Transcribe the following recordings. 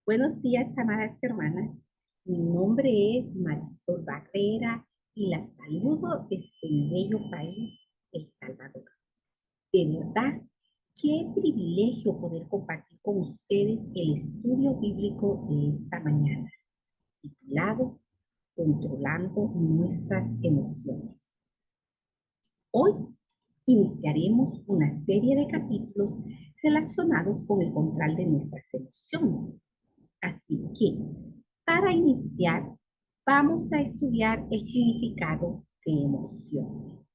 Buenos días, amadas hermanas. Mi nombre es Marisol Barrera y las saludo desde el bello país, El Salvador. De verdad, qué privilegio poder compartir con ustedes el estudio bíblico de esta mañana, titulado Controlando nuestras emociones. Hoy iniciaremos una serie de capítulos relacionados con el control de nuestras emociones. Así que, para iniciar, vamos a estudiar el significado de emoción.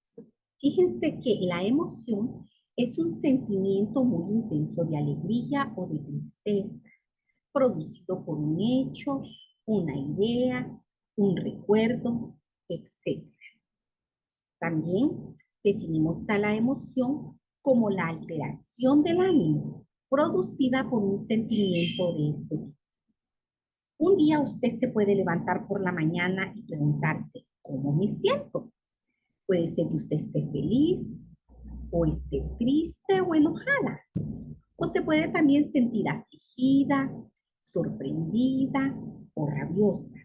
Fíjense que la emoción es un sentimiento muy intenso de alegría o de tristeza, producido por un hecho, una idea, un recuerdo, etc. También definimos a la emoción como la alteración del ánimo producida por un sentimiento de este tipo. Un día usted se puede levantar por la mañana y preguntarse, ¿cómo me siento? Puede ser que usted esté feliz, o esté triste o enojada. O se puede también sentir afligida, sorprendida o rabiosa.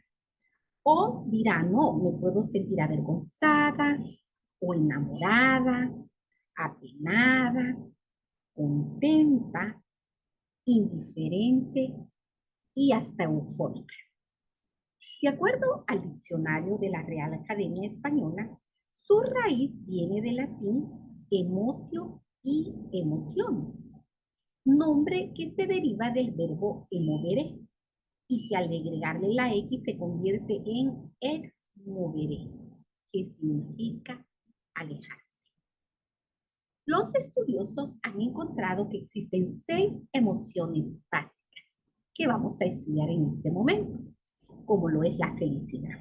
O dirá, no, me puedo sentir avergonzada o enamorada, apenada, contenta, indiferente y hasta eufórica. De acuerdo al diccionario de la Real Academia Española, su raíz viene del latín emotio y emotiones, nombre que se deriva del verbo emovere y que al agregarle la X se convierte en ex movere, que significa alejarse. Los estudiosos han encontrado que existen 6 emociones básicas que vamos a estudiar en este momento, como lo es la felicidad.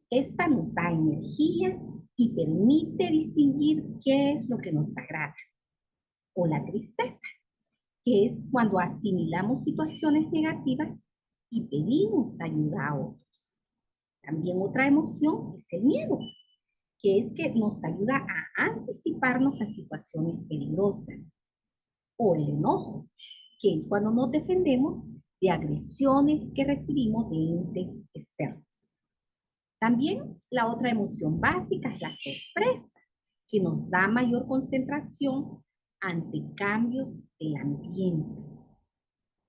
Esta nos da energía y permite distinguir qué es lo que nos agrada. O la tristeza, que es cuando asimilamos situaciones negativas y pedimos ayuda a otros. También otra emoción es el miedo, que es que nos ayuda a anticiparnos a situaciones peligrosas. O el enojo, que es cuando nos defendemos de agresiones que recibimos de entes externos. También la otra emoción básica es la sorpresa, que nos da mayor concentración ante cambios del ambiente.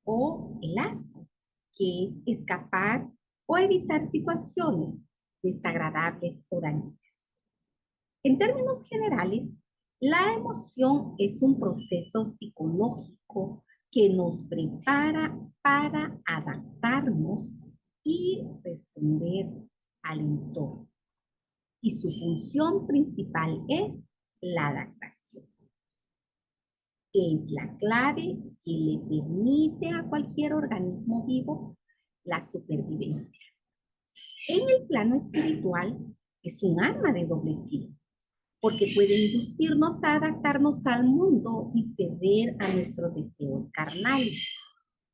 O el asco, que es escapar o evitar situaciones desagradables o dañinas. En términos generales, la emoción es un proceso psicológico que nos prepara para adaptarnos y responder al entorno. Y su función principal es la adaptación. Es la clave que le permite a cualquier organismo vivo la supervivencia. En el plano espiritual, es un arma de doble filo, porque puede inducirnos a adaptarnos al mundo y ceder a nuestros deseos carnales,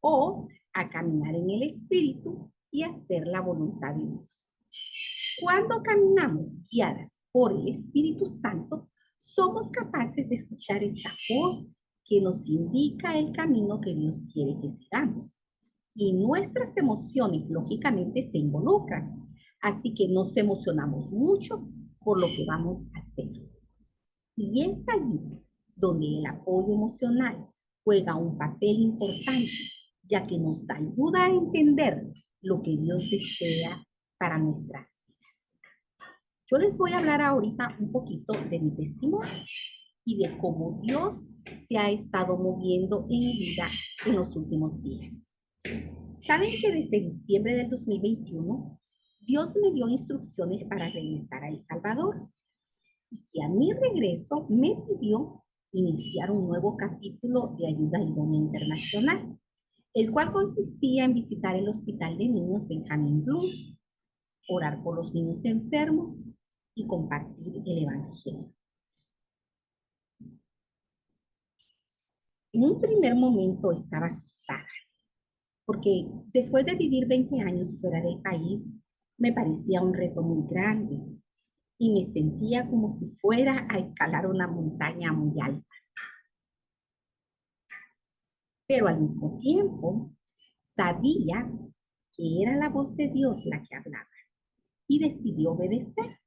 o a caminar en el espíritu y hacer la voluntad de Dios. Cuando caminamos guiadas por el Espíritu Santo, somos capaces de escuchar esta voz que nos indica el camino que Dios quiere que sigamos. Y nuestras emociones, lógicamente, se involucran. Así que nos emocionamos mucho por lo que vamos a hacer. Y es allí donde el apoyo emocional juega un papel importante, ya que nos ayuda a entender lo que Dios desea para nuestras vidas. Yo les voy a hablar ahorita un poquito de mi testimonio y de cómo Dios se ha estado moviendo en mi vida en los últimos días. Saben que desde diciembre del 2021, Dios me dio instrucciones para regresar a El Salvador y que a mi regreso me pidió iniciar un nuevo capítulo de ayuda idónea internacional, el cual consistía en visitar el Hospital de Niños Benjamin Bloom, orar por los niños enfermos y compartir el Evangelio. En un primer momento estaba asustada, porque después de vivir 20 años fuera del país, me parecía un reto muy grande y me sentía como si fuera a escalar una montaña muy alta. Pero al mismo tiempo, Sabía que era la voz de Dios la que hablaba y decidió obedecer,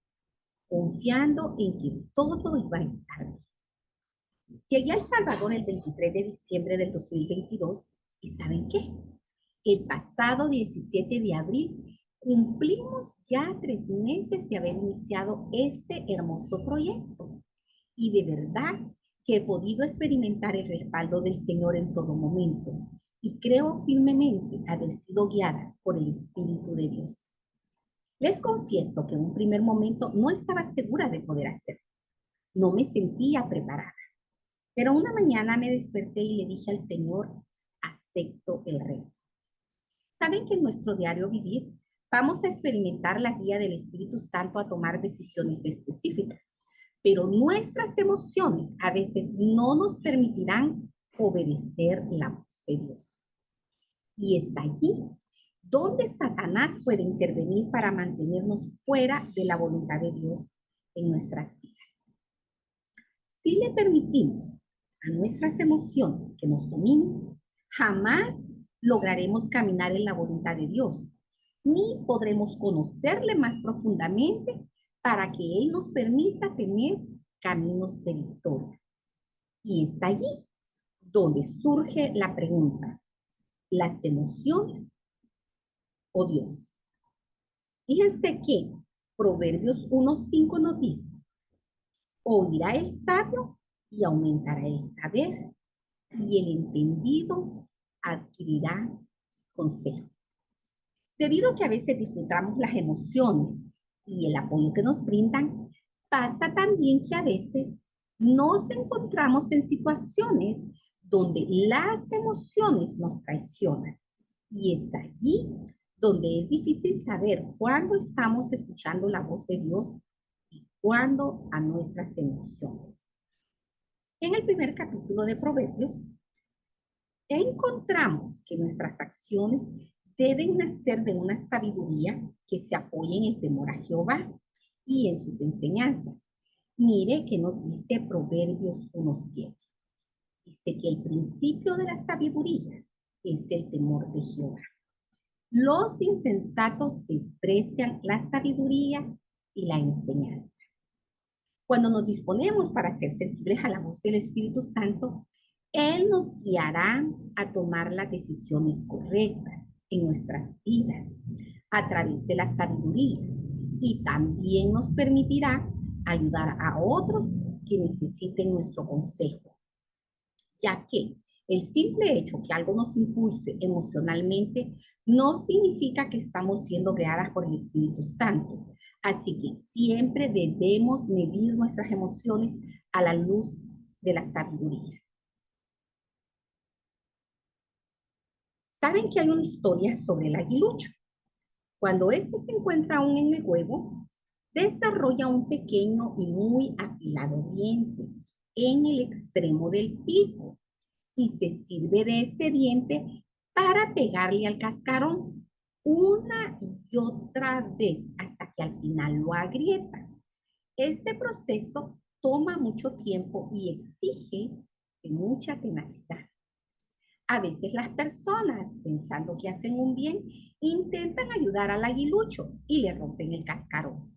confiando en que todo iba a estar bien. Llegué a El Salvador el 23 de diciembre del 2022 y ¿saben qué? El pasado 17 de abril cumplimos ya 3 meses de haber iniciado este hermoso proyecto y de verdad que he podido experimentar el respaldo del Señor en todo momento y creo firmemente haber sido guiada por el Espíritu de Dios. Les confieso que en un primer momento no estaba segura de poder hacerlo, no me sentía preparada. Pero una mañana me desperté y le dije al Señor, acepto el reto. Saben que en nuestro diario vivir vamos a experimentar la guía del Espíritu Santo a tomar decisiones específicas, pero nuestras emociones a veces no nos permitirán obedecer la voz de Dios. Y es allí donde Satanás puede intervenir para mantenernos fuera de la voluntad de Dios en nuestras vidas. Si le permitimos a nuestras emociones que nos dominen, jamás lograremos caminar en la voluntad de Dios, ni podremos conocerle más profundamente para que Él nos permita tener caminos de victoria. Y es allí donde surge la pregunta, ¿las emociones o Dios? Fíjense que Proverbios 1:5 nos dice, oirá el sabio y aumentará el saber, y el entendido adquirirá consejo. Debido a que a veces disfrutamos las emociones y el apoyo que nos brindan, pasa también que a veces nos encontramos en situaciones donde las emociones nos traicionan. Y es allí donde es difícil saber cuándo estamos escuchando la voz de Dios y cuándo a nuestras emociones. En el primer capítulo de Proverbios, encontramos que nuestras acciones deben nacer de una sabiduría que se apoye en el temor a Jehová y en sus enseñanzas. Mire que nos dice Proverbios 1:7. Dice que el principio de la sabiduría es el temor de Jehová. Los insensatos desprecian la sabiduría y la enseñanza. Cuando nos disponemos para ser sensibles a la voz del Espíritu Santo, Él nos guiará a tomar las decisiones correctas en nuestras vidas a través de la sabiduría y también nos permitirá ayudar a otros que necesiten nuestro consejo, ya que el simple hecho que algo nos impulse emocionalmente no significa que estamos siendo guiadas por el Espíritu Santo. Así que siempre debemos medir nuestras emociones a la luz de la sabiduría. ¿Saben que hay una historia sobre el aguilucho? Cuando éste se encuentra aún en el huevo, desarrolla un pequeño y muy afilado diente en el extremo del pico y se sirve de ese diente para pegarle al cascarón una y otra vez hasta que al final lo agrieta. Este proceso toma mucho tiempo y exige de mucha tenacidad. A veces las personas, pensando que hacen un bien, intentan ayudar al aguilucho y le rompen el cascarón.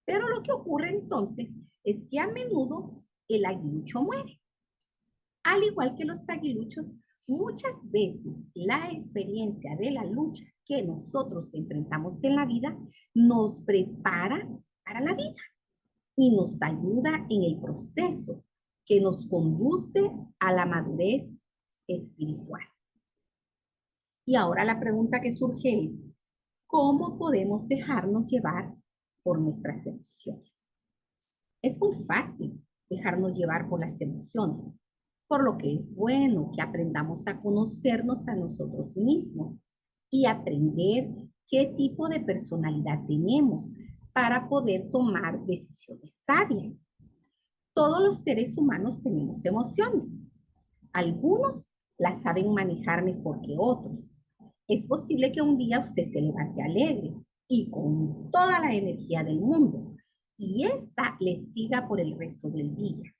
Pero lo que ocurre entonces es que a menudo el aguilucho muere. Al igual que los aguiluchos, muchas veces la experiencia de la lucha que nosotros enfrentamos en la vida nos prepara para la vida y nos ayuda en el proceso que nos conduce a la madurez espiritual. Y ahora la pregunta que surge es, ¿cómo podemos dejarnos llevar por nuestras emociones? Es muy fácil dejarnos llevar por las emociones, por lo que es bueno que aprendamos a conocernos a nosotros mismos y aprender qué tipo de personalidad tenemos para poder tomar decisiones sabias. Todos los seres humanos tenemos emociones. Algunos las saben manejar mejor que otros. Es posible que un día usted se levante alegre y con toda la energía del mundo y esta le siga por el resto del día.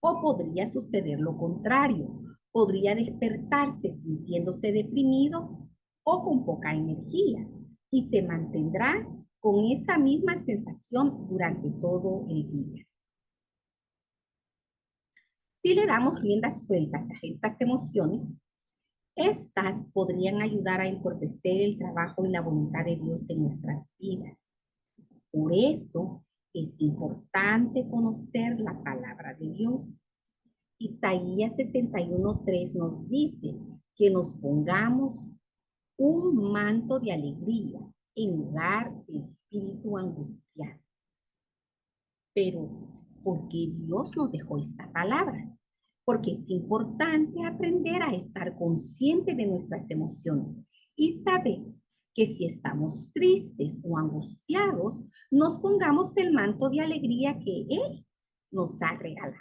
O podría suceder lo contrario. Podría despertarse sintiéndose deprimido o con poca energía y se mantendrá con esa misma sensación durante todo el día. Si le damos riendas sueltas a esas emociones, estas podrían ayudar a entorpecer el trabajo y la voluntad de Dios en nuestras vidas. Por eso es importante conocer la palabra de Dios. Isaías 61:3 nos dice que nos pongamos un manto de alegría en lugar de espíritu angustiado. Pero, ¿por qué Dios nos dejó esta palabra? Porque es importante aprender a estar consciente de nuestras emociones y saber que si estamos tristes o angustiados, nos pongamos el manto de alegría que Él nos ha regalado.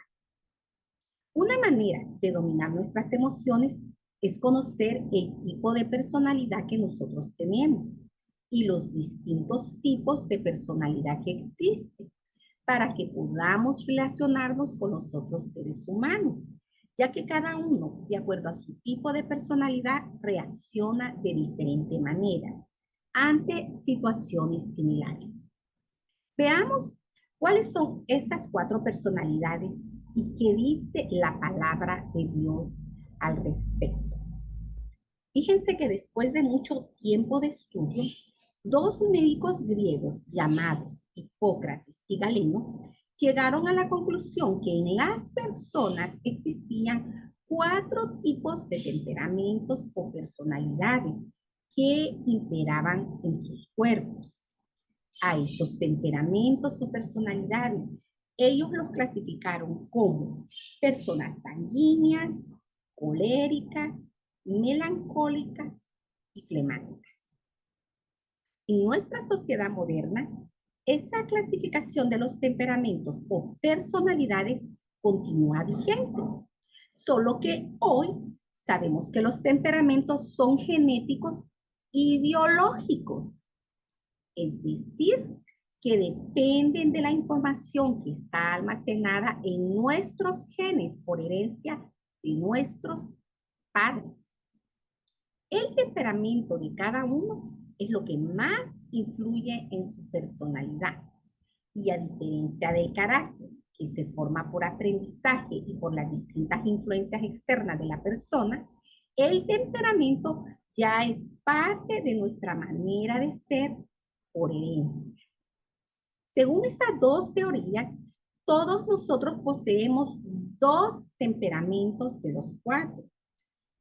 Una manera de dominar nuestras emociones es conocer el tipo de personalidad que nosotros tenemos y los distintos tipos de personalidad que existen para que podamos relacionarnos con los otros seres humanos, ya que cada uno, de acuerdo a su tipo de personalidad, reacciona de diferente manera ante situaciones similares. Veamos cuáles son esas 4 personalidades y qué dice la palabra de Dios al respecto. Fíjense que después de mucho tiempo de estudio, 2 médicos griegos llamados Hipócrates y Galeno llegaron a la conclusión que en las personas existían 4 tipos de temperamentos o personalidades que imperaban en sus cuerpos. A estos temperamentos o personalidades, ellos los clasificaron como personas sanguíneas, coléricas, melancólicas y flemáticas. En nuestra sociedad moderna, esa clasificación de los temperamentos o personalidades continúa vigente, solo que hoy sabemos que los temperamentos son genéticos y biológicos. Es decir, que dependen de la información que está almacenada en nuestros genes por herencia de nuestros padres. El temperamento de cada uno es lo que más influye en su personalidad. Y a diferencia del carácter, que se forma por aprendizaje y por las distintas influencias externas de la persona, el temperamento ya es parte de nuestra manera de ser por herencia. Según estas 2 teorías, todos nosotros poseemos 2 temperamentos de los 4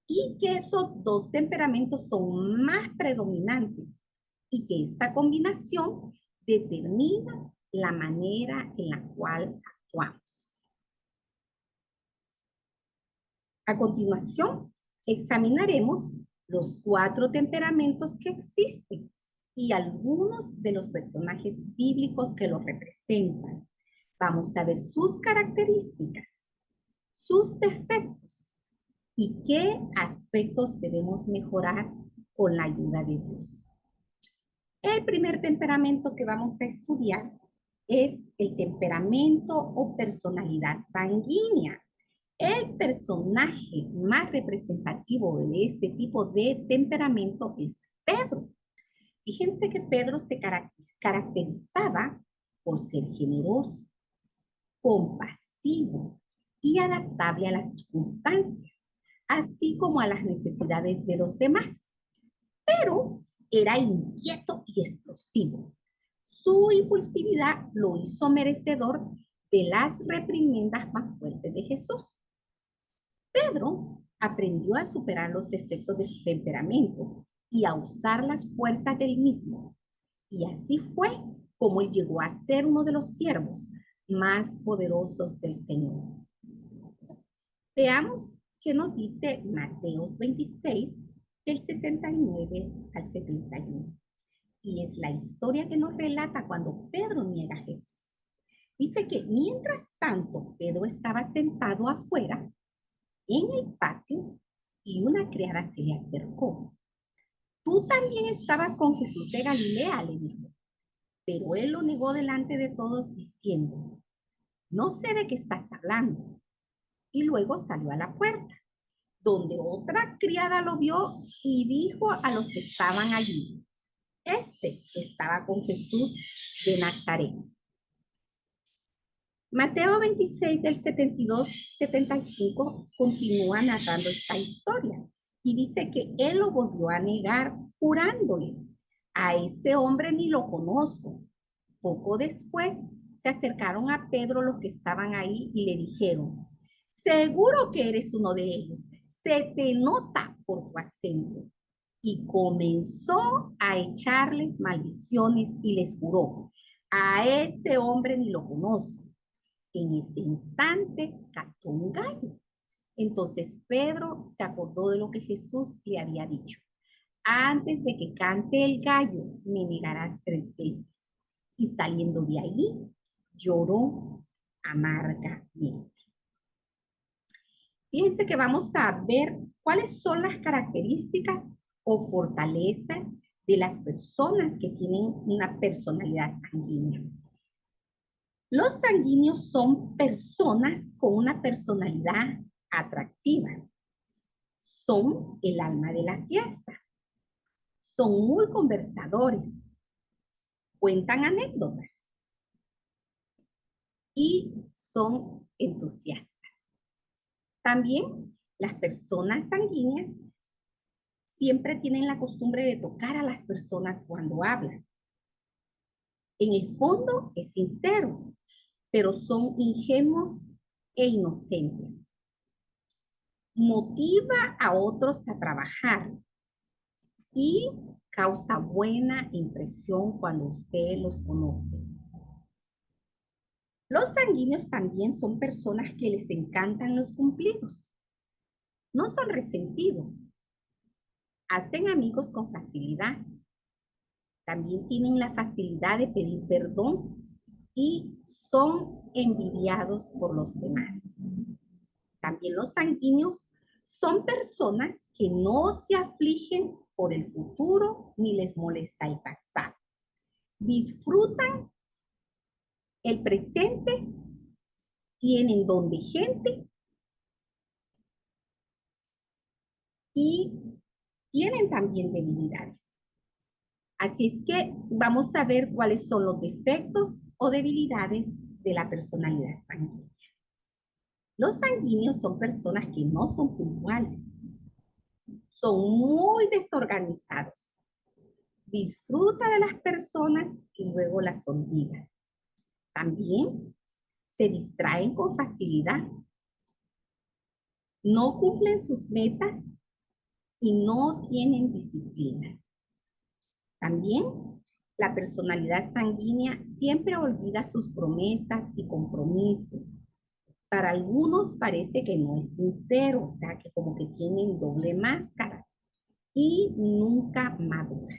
y que esos 2 temperamentos son más predominantes y que esta combinación determina la manera en la cual actuamos. A continuación, examinaremos los 4 temperamentos que existen y algunos de los personajes bíblicos que los representan. Vamos a ver sus características, sus defectos y qué aspectos debemos mejorar con la ayuda de Dios. El primer temperamento que vamos a estudiar es el temperamento o personalidad sanguínea. El personaje más representativo de este tipo de temperamento es Pedro. Fíjense que Pedro se caracterizaba por ser generoso, compasivo y adaptable a las circunstancias, así como a las necesidades de los demás. Pero era inquieto y explosivo. Su impulsividad lo hizo merecedor de las reprimendas más fuertes de Jesús. Pedro aprendió a superar los defectos de su temperamento y a usar las fuerzas del mismo. Y así fue como él llegó a ser uno de los siervos más poderosos del Señor. Veamos qué nos dice Mateos 26, del 69 al 71. Y es la historia que nos relata cuando Pedro niega a Jesús. Dice que mientras tanto Pedro estaba sentado afuera en el patio y una criada se le acercó. Tú también estabas con Jesús de Galilea, le dijo. Pero él lo negó delante de todos diciendo, no sé de qué estás hablando. Y luego salió a la puerta. donde otra criada lo vio y dijo a los que estaban allí: este estaba con Jesús de Nazaret. Mateo 26 del 72-75 continúa narrando esta historia y dice que él lo volvió a negar jurándoles: a ese hombre ni lo conozco. Poco después se acercaron a Pedro los que estaban ahí y le dijeron: seguro que eres uno de ellos, se te nota por tu acento. Y comenzó a echarles maldiciones y les juró: a ese hombre ni lo conozco. En ese instante cantó un gallo. Entonces Pedro se acordó de lo que Jesús le había dicho: antes de que cante el gallo, me negarás 3 veces. Y saliendo de allí, lloró amargamente. Fíjense que vamos a ver cuáles son las características o fortalezas de las personas que tienen una personalidad sanguínea. Los sanguíneos son personas con una personalidad atractiva. Son el alma de la fiesta. Son muy conversadores. Cuentan anécdotas y son entusiastas. También las personas sanguíneas siempre tienen la costumbre de tocar a las personas cuando hablan. En el fondo es sincero, pero son ingenuos e inocentes. Motiva a otros a trabajar y causa buena impresión cuando usted los conoce. Los sanguíneos también son personas que les encantan los cumplidos. No son resentidos. Hacen amigos con facilidad. También tienen la facilidad de pedir perdón y son envidiados por los demás. También los sanguíneos son personas que no se afligen por el futuro ni les molesta el pasado. Disfrutan el presente, tienen don de gente y tienen también debilidades. Así es que vamos a ver cuáles son los defectos o debilidades de la personalidad sanguínea. Los sanguíneos son personas que no son puntuales, son muy desorganizados, disfruta de las personas y luego las olvida. También se distraen con facilidad, no cumplen sus metas y no tienen disciplina. También la personalidad sanguínea siempre olvida sus promesas y compromisos. Para algunos parece que no es sincero, o sea, que como que tienen doble máscara y nunca madura.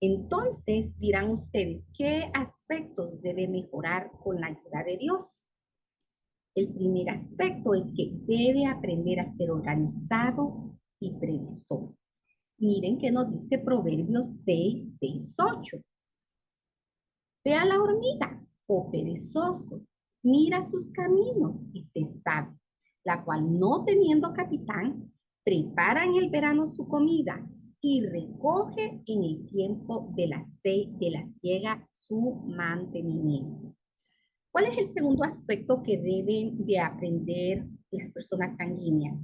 Entonces dirán ustedes, ¿qué aspectos debe mejorar con la ayuda de Dios? El primer aspecto es que debe aprender a ser organizado y previsor. Miren que nos dice Proverbios 6, 6, 8. Ve a la hormiga, oh perezoso, mira sus caminos y se sabe, la cual no teniendo capitán, prepara en el verano su comida y recoge en el tiempo de la siega su mantenimiento. ¿Cuál es el segundo aspecto que deben de aprender las personas sanguíneas?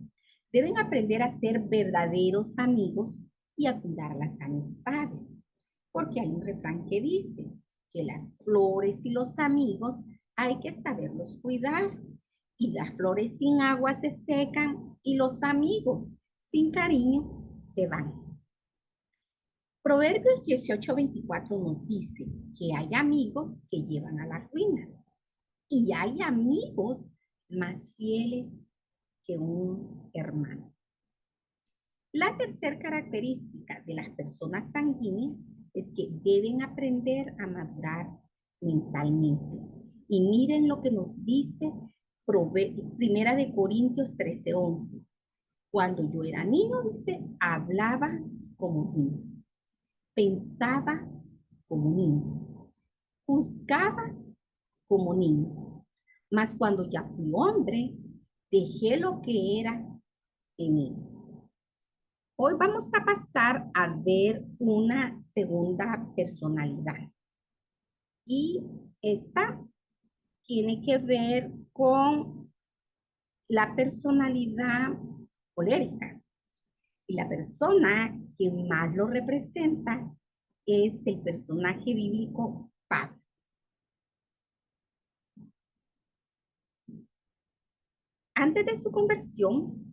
Deben aprender a ser verdaderos amigos y a cuidar las amistades, porque hay un refrán que dice que las flores y los amigos hay que saberlos cuidar, y las flores sin agua se secan y los amigos sin cariño se van. Proverbios 18:24 nos dice que hay amigos que llevan a la ruina y hay amigos más fieles que un hermano. La tercera característica de las personas sanguíneas es que deben aprender a madurar mentalmente. Y miren lo que nos dice Primera de Corintios 13:11. Cuando yo era niño, dice, hablaba como niño, pensaba como niño, juzgaba como niño. Mas cuando ya fui hombre, dejé lo que era tenía. Hoy vamos a pasar a ver una segunda personalidad. Y esta tiene que ver con la personalidad colérica. Y la persona que más lo representa es el personaje bíblico Pablo. Antes de su conversión,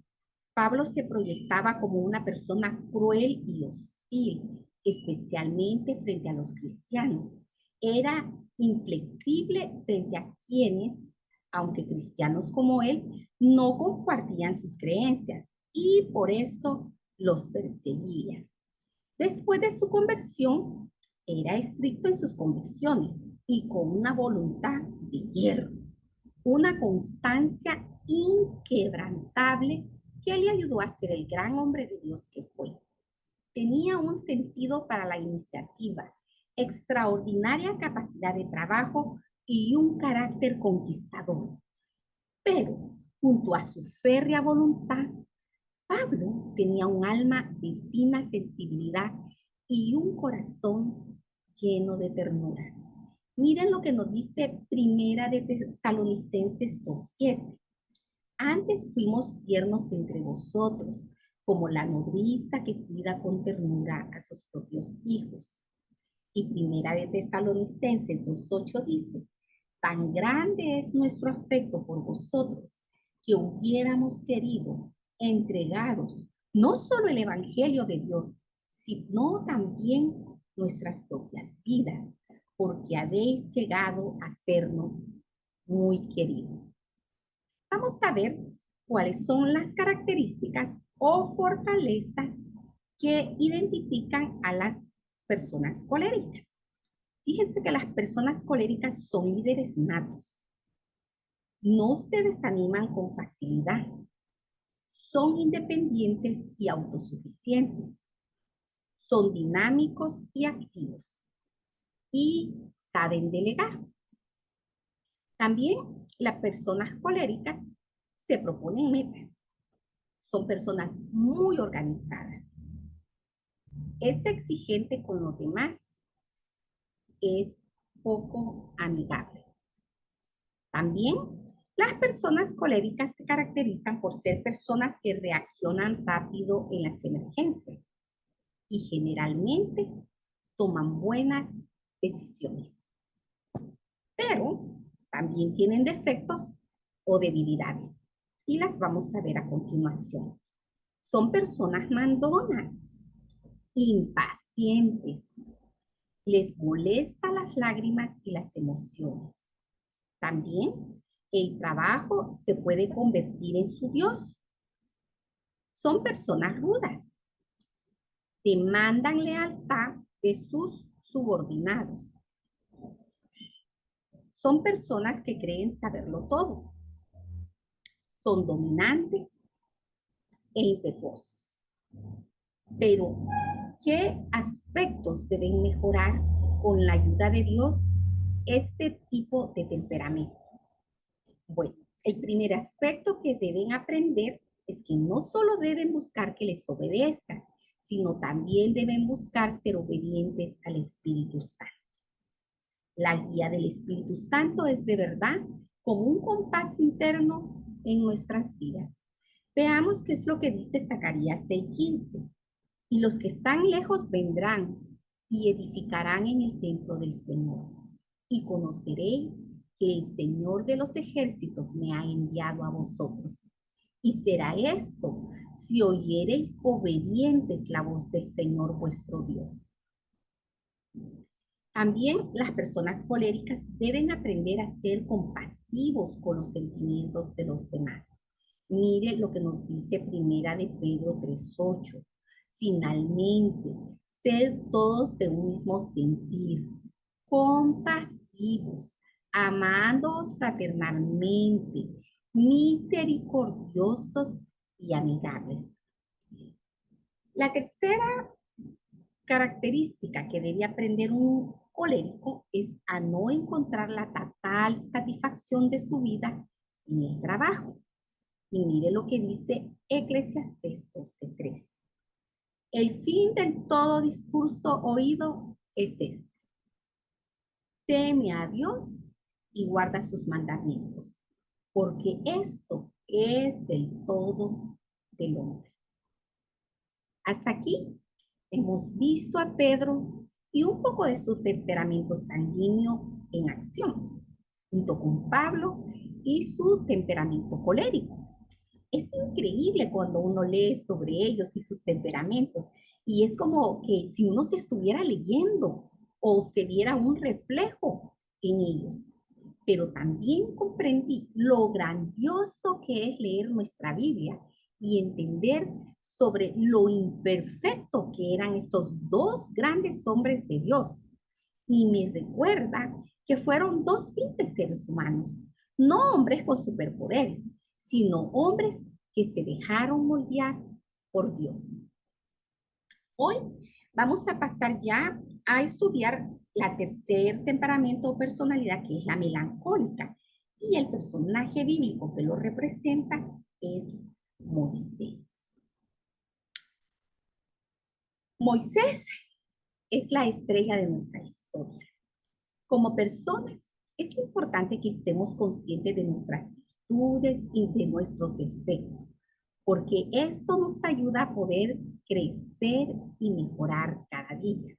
Pablo se proyectaba como una persona cruel y hostil, especialmente frente a los cristianos. Era inflexible frente a quienes, aunque cristianos como él, no compartían sus creencias y por eso los perseguía. Después de su conversión, era estricto en sus convicciones y con una voluntad de hierro, una constancia inquebrantable que le ayudó a ser el gran hombre de Dios que fue. Tenía un sentido para la iniciativa, extraordinaria capacidad de trabajo y un carácter conquistador. Pero, junto a su férrea voluntad, Pablo tenía un alma de fina sensibilidad y un corazón lleno de ternura. Miren lo que nos dice Primera de Tesalonicenses 2:7. Antes fuimos tiernos entre vosotros, como la nodriza que cuida con ternura a sus propios hijos. Y Primera de Tesalonicenses 2:8 dice, tan grande es nuestro afecto por vosotros, que hubiéramos querido entregaros no solo el Evangelio de Dios, sino también nuestras propias vidas, porque habéis llegado a sernos muy queridos. Vamos a ver cuáles son las características o fortalezas que identifican a las personas coléricas. Fíjense que las personas coléricas son líderes natos. No se desaniman con facilidad. Son independientes y autosuficientes. Son dinámicos y activos. Y saben delegar. También las personas coléricas se proponen metas. Son personas muy organizadas. Es exigente con los demás. Es poco amigable. También las personas coléricas se caracterizan por ser personas que reaccionan rápido en las emergencias y generalmente toman buenas decisiones. Pero también tienen defectos o debilidades y las vamos a ver a continuación. Son personas mandonas, impacientes, les molesta las lágrimas y las emociones. También el trabajo se puede convertir en su Dios. Son personas rudas, demandan lealtad de sus subordinados. Son personas que creen saberlo todo. Son dominantes e impetuosos. Pero, ¿qué aspectos deben mejorar con la ayuda de Dios este tipo de temperamento? Bueno, el primer aspecto que deben aprender es que no solo deben buscar que les obedezcan, sino también deben buscar ser obedientes al Espíritu Santo. La guía del Espíritu Santo es de verdad como un compás interno en nuestras vidas. Veamos qué es lo que dice Zacarías 6:15. Y los que están lejos vendrán y edificarán en el templo del Señor. Y conoceréis que el Señor de los ejércitos me ha enviado a vosotros. Y será esto si oyereis obedientes la voz del Señor vuestro Dios. También las personas coléricas deben aprender a ser compasivos con los sentimientos de los demás. Mire lo que nos dice Primera de Pedro 3:8. Finalmente, sed todos de un mismo sentir, compasivos, amándoos fraternalmente, misericordiosos y amigables. La tercera característica que debe aprender un colérico es a no encontrar la total satisfacción de su vida en el trabajo. Y mire lo que dice Eclesiastés 12:13. El fin del todo discurso oído es este: teme a Dios y guarda sus mandamientos, porque esto es el todo del hombre. Hasta aquí hemos visto a Pedro y un poco de su temperamento sanguíneo en acción, junto con Pablo y su temperamento colérico. Es increíble cuando uno lee sobre ellos y sus temperamentos, y es como que si uno se estuviera leyendo o se viera un reflejo en ellos. Pero también comprendí lo grandioso que es leer nuestra Biblia y entender sobre lo imperfecto que eran estos dos grandes hombres de Dios. Y me recuerda que fueron dos simples seres humanos, no hombres con superpoderes, sino hombres que se dejaron moldear por Dios. Hoy vamos a pasar ya a estudiar la tercer temperamento o personalidad, que es la melancólica. Y el personaje bíblico que lo representa es Moisés. Moisés es la estrella de nuestra historia. Como personas, es importante que estemos conscientes de nuestras virtudes y de nuestros defectos, porque esto nos ayuda a poder crecer y mejorar cada día.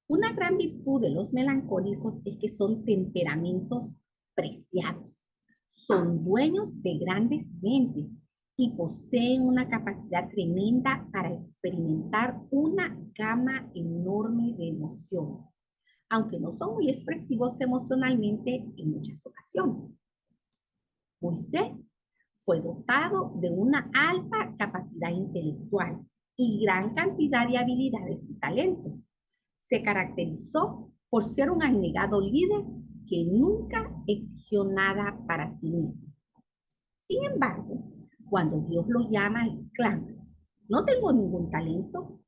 Una gran virtud de los melancólicos es que son temperamentos preciados. Son dueños de grandes mentes y poseen una capacidad tremenda para experimentar una gama enorme de emociones, aunque no son muy expresivos emocionalmente en muchas ocasiones. Moisés fue dotado de una alta capacidad intelectual y gran cantidad de habilidades y talentos. Se caracterizó por ser un abnegado líder que nunca exigió nada para sí mismo. Sin embargo, cuando Dios lo llama, exclama: no tengo ningún talento,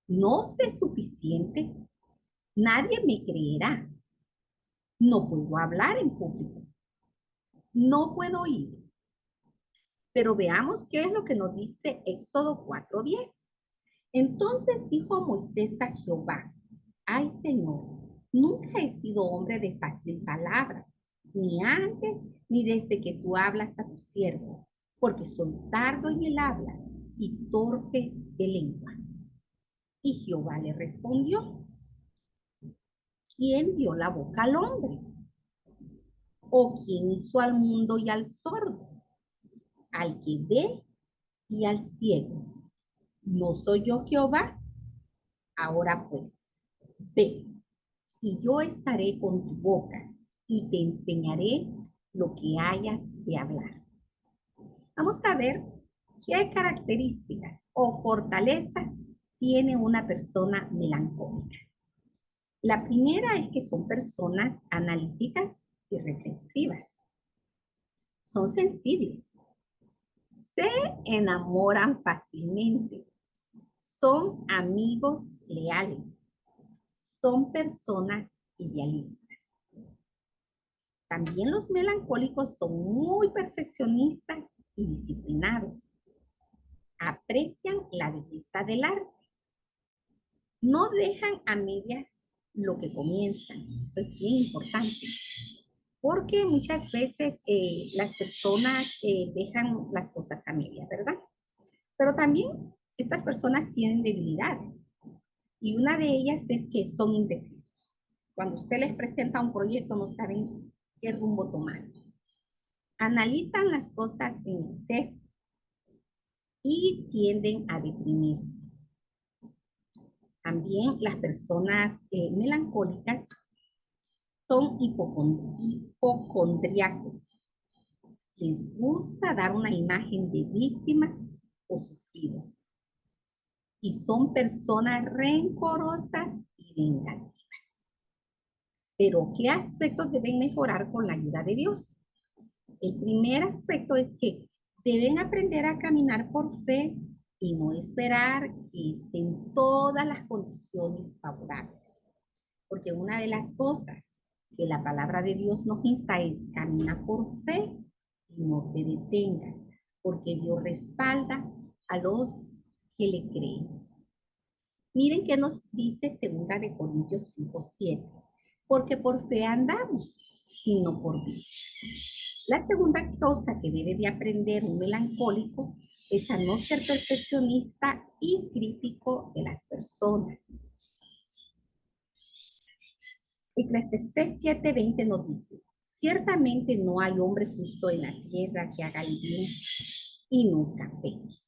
no sé suficiente, nadie me creerá, no puedo hablar en público, no puedo ir. Pero veamos qué es lo que nos dice Éxodo 4:10. Entonces dijo Moisés a Jehová: ay, Señor, nunca he sido hombre de fácil palabra, ni antes ni desde que tú hablas a tu siervo, porque soy tardo en el habla y torpe de lengua. Y Jehová le respondió: ¿quién dio la boca al hombre? ¿O quién hizo al mundo y al sordo, al que ve y al ciego? ¿No soy yo Jehová? Ahora pues, ve, y yo estaré con tu boca y te enseñaré lo que hayas de hablar. Vamos a ver qué características o fortalezas tiene una persona melancólica. La primera es que son personas analíticas y reflexivas. Son sensibles, se enamoran fácilmente, son amigos leales, son personas idealistas. También los melancólicos son muy perfeccionistas y disciplinados. Aprecian la belleza del arte. No dejan a medias lo que comienzan. Esto es bien importante, porque muchas veces las personas dejan las cosas a medias, ¿verdad? Pero también estas personas tienen debilidades, y una de ellas es que son indecisos. Cuando usted les presenta un proyecto, no saben qué rumbo tomar. Analizan las cosas en exceso y tienden a deprimirse. También las personas melancólicas son hipocondriacos. Les gusta dar una imagen de víctimas o sufridos. Y son personas rencorosas y vengativas. Pero, ¿qué aspectos deben mejorar con la ayuda de Dios? El primer aspecto es que deben aprender a caminar por fe y no esperar que estén todas las condiciones favorables. Porque una de las cosas que la palabra de Dios nos insta es: camina por fe y no te detengas. porque Dios respalda a los que le creen. Miren qué nos dice 2 Corintios 5:7. Porque por fe andamos y no por vista. La segunda cosa que debe de aprender un melancólico es a no ser perfeccionista y crítico de las personas. Eclesiastés 7:20 nos dice: ciertamente no hay hombre justo en la tierra que haga el bien y nunca peque,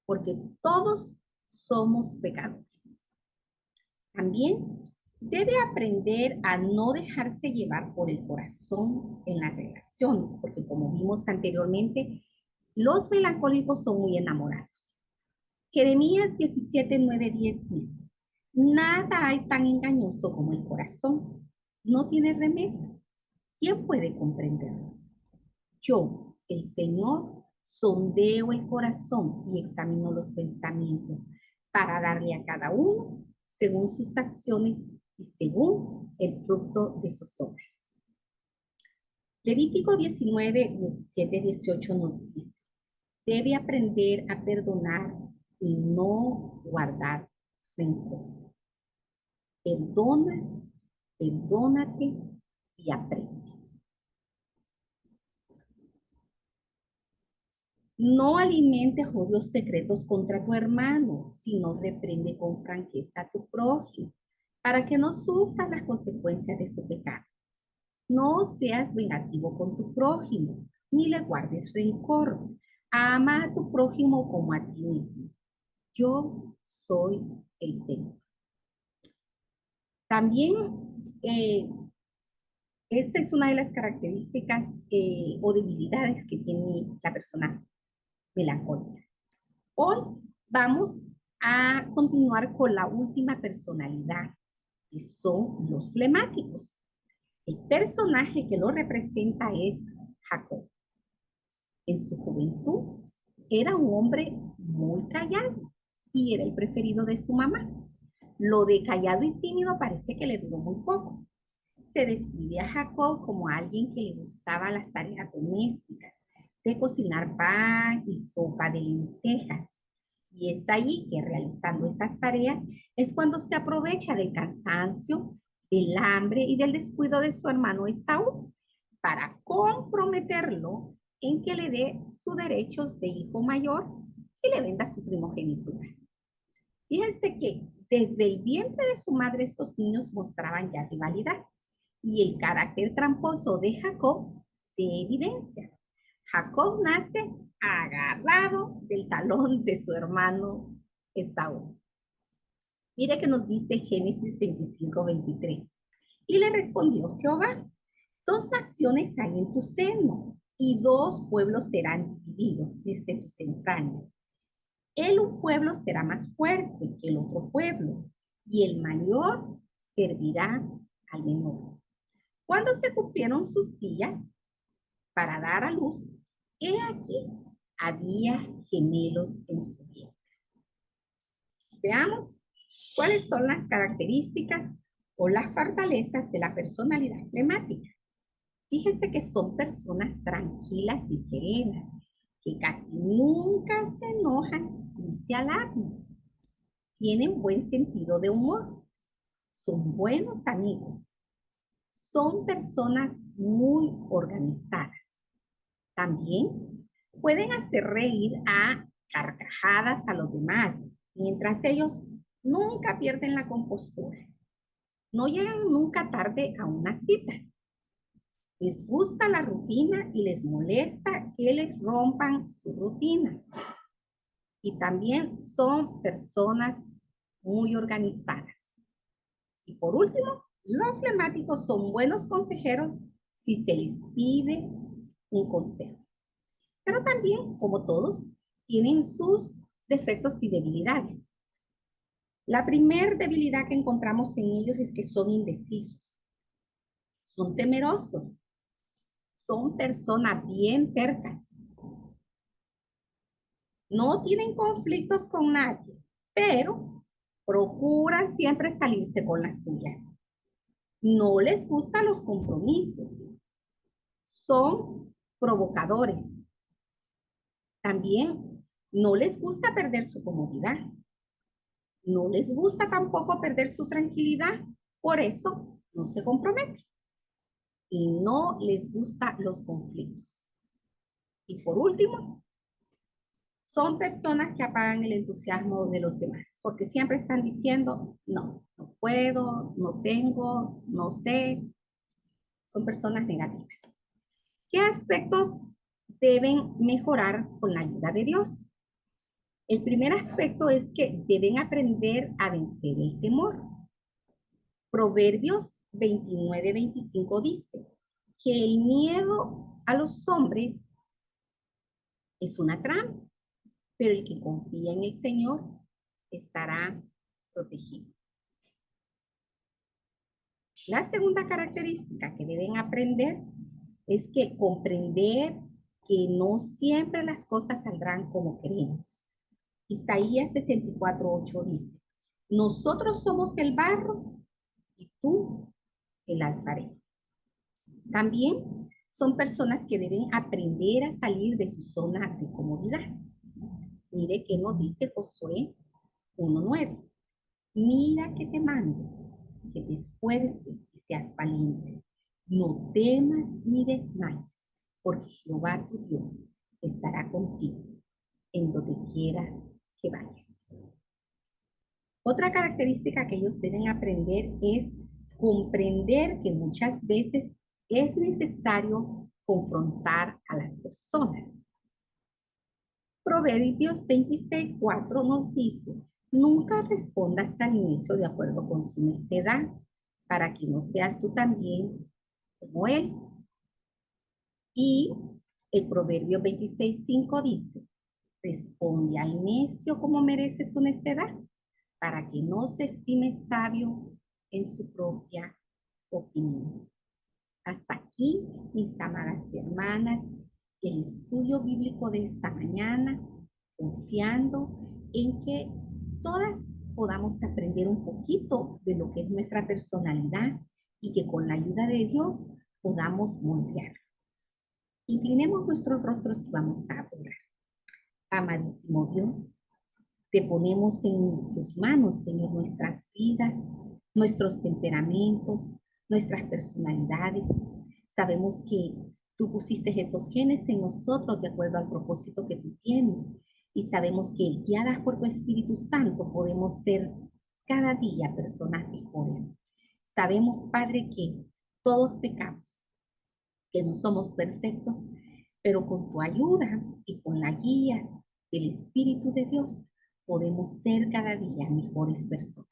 porque todos somos pecadores. También debe aprender a no dejarse llevar por el corazón en las relaciones, porque como vimos anteriormente, los melancólicos son muy enamorados. Jeremías 17:9-10 dice: nada hay tan engañoso como el corazón, no tiene remedio. ¿Quién puede comprenderlo? Yo, el Señor, sondeo el corazón y examino los pensamientos para darle a cada uno según sus acciones y según el fruto de sus obras. Levítico 19:17-18 nos dice: debe aprender a perdonar y no guardar rencor. Perdona, perdónate y aprende. No alimentes odios secretos contra tu hermano, sino reprende con franqueza a tu prójimo, para que no sufra las consecuencias de su pecado. No seas vengativo con tu prójimo, ni le guardes rencor. Ama a tu prójimo como a ti mismo. Yo soy el Señor. También, esa es una de las características o debilidades que tiene la persona melancólica. Hoy vamos a continuar con la última personalidad, que son los flemáticos. El personaje que lo representa es Jacob. En su juventud era un hombre muy callado y era el preferido de su mamá. Lo de callado y tímido parece que le duró muy poco. Se describe a Jacob como alguien que le gustaba las tareas domésticas, de cocinar pan y sopa de lentejas. Y es allí que realizando esas tareas es cuando se aprovecha del cansancio, del hambre y del descuido de su hermano Esaú para comprometerlo en que le dé sus derechos de hijo mayor y le venda su primogenitura. Fíjense que desde el vientre de su madre estos niños mostraban ya rivalidad y el carácter tramposo de Jacob se evidencia. Jacob nace agarrado del talón de su hermano Esaú. Mire que nos dice Génesis 25:23. Y le respondió Jehová: dos naciones hay en tu seno, y dos pueblos serán divididos desde tus entrañas. Un pueblo será más fuerte que el otro pueblo, y el mayor servirá al menor. Cuando se cumplieron sus días para dar a luz, he aquí, había gemelos en su vientre. Veamos cuáles son las características o las fortalezas de la personalidad flemática. Fíjese que son personas tranquilas y serenas, que casi nunca se enojan ni se alarman. Tienen buen sentido de humor. Son buenos amigos. Son personas muy organizadas. También pueden hacer reír a carcajadas a los demás, mientras ellos nunca pierden la compostura. No llegan nunca tarde a una cita. Les gusta la rutina y les molesta que les rompan sus rutinas. Y también son personas muy organizadas. Y por último, los flemáticos son buenos consejeros si se les pide un consejo. Pero también, como todos, tienen sus defectos y debilidades. La primera debilidad que encontramos en ellos es que son indecisos, son temerosos, son personas bien tercas. No tienen conflictos con nadie, pero procuran siempre salirse con la suya. No les gustan los compromisos. Son provocadores. También no les gusta perder su comodidad. No les gusta tampoco perder su tranquilidad. Por eso no se comprometen. Y no les gustan los conflictos. Y por último, son personas que apagan el entusiasmo de los demás, porque siempre están diciendo, no, no puedo, no tengo, no sé. Son personas negativas. ¿Qué aspectos deben mejorar con la ayuda de Dios? El primer aspecto es que deben aprender a vencer el temor. Proverbios 29-25 dice que el miedo a los hombres es una trampa, pero el que confía en el Señor estará protegido. La segunda característica que deben aprender es que comprender que no siempre las cosas saldrán como queremos. Isaías 64:8 dice, nosotros somos el barro y tú el alfarero. También son personas que deben aprender a salir de su zona de comodidad. Mire que nos dice Josué 1:9. Mira que te mando, que te esfuerces y seas valiente. No temas ni desmayes, porque Jehová tu Dios estará contigo en donde quiera que vayas. Otra característica que ellos deben aprender es comprender que muchas veces es necesario confrontar a las personas. Proverbios 26:4 nos dice, nunca respondas al necio de acuerdo con su necedad, para que no seas tú también como él. Y el Proverbio 26:5 dice, responde al necio como merece su necedad, para que no se estime sabio en su propia opinión. Hasta aquí, mis amadas hermanas, el estudio bíblico de esta mañana, confiando en que todas podamos aprender un poquito de lo que es nuestra personalidad y que con la ayuda de Dios podamos moldear. Inclinemos nuestros rostros y vamos a orar. Amadísimo Dios, te ponemos en tus manos, Señor, nuestras vidas, nuestros temperamentos, nuestras personalidades. Sabemos que tú pusiste esos genes en nosotros de acuerdo al propósito que tú tienes. Y sabemos que guiadas por tu Espíritu Santo podemos ser cada día personas mejores. Sabemos, Padre, que todos pecamos, que no somos perfectos, pero con tu ayuda y con la guía del Espíritu de Dios podemos ser cada día mejores personas.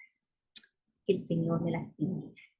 Que el Señor me las bendiga.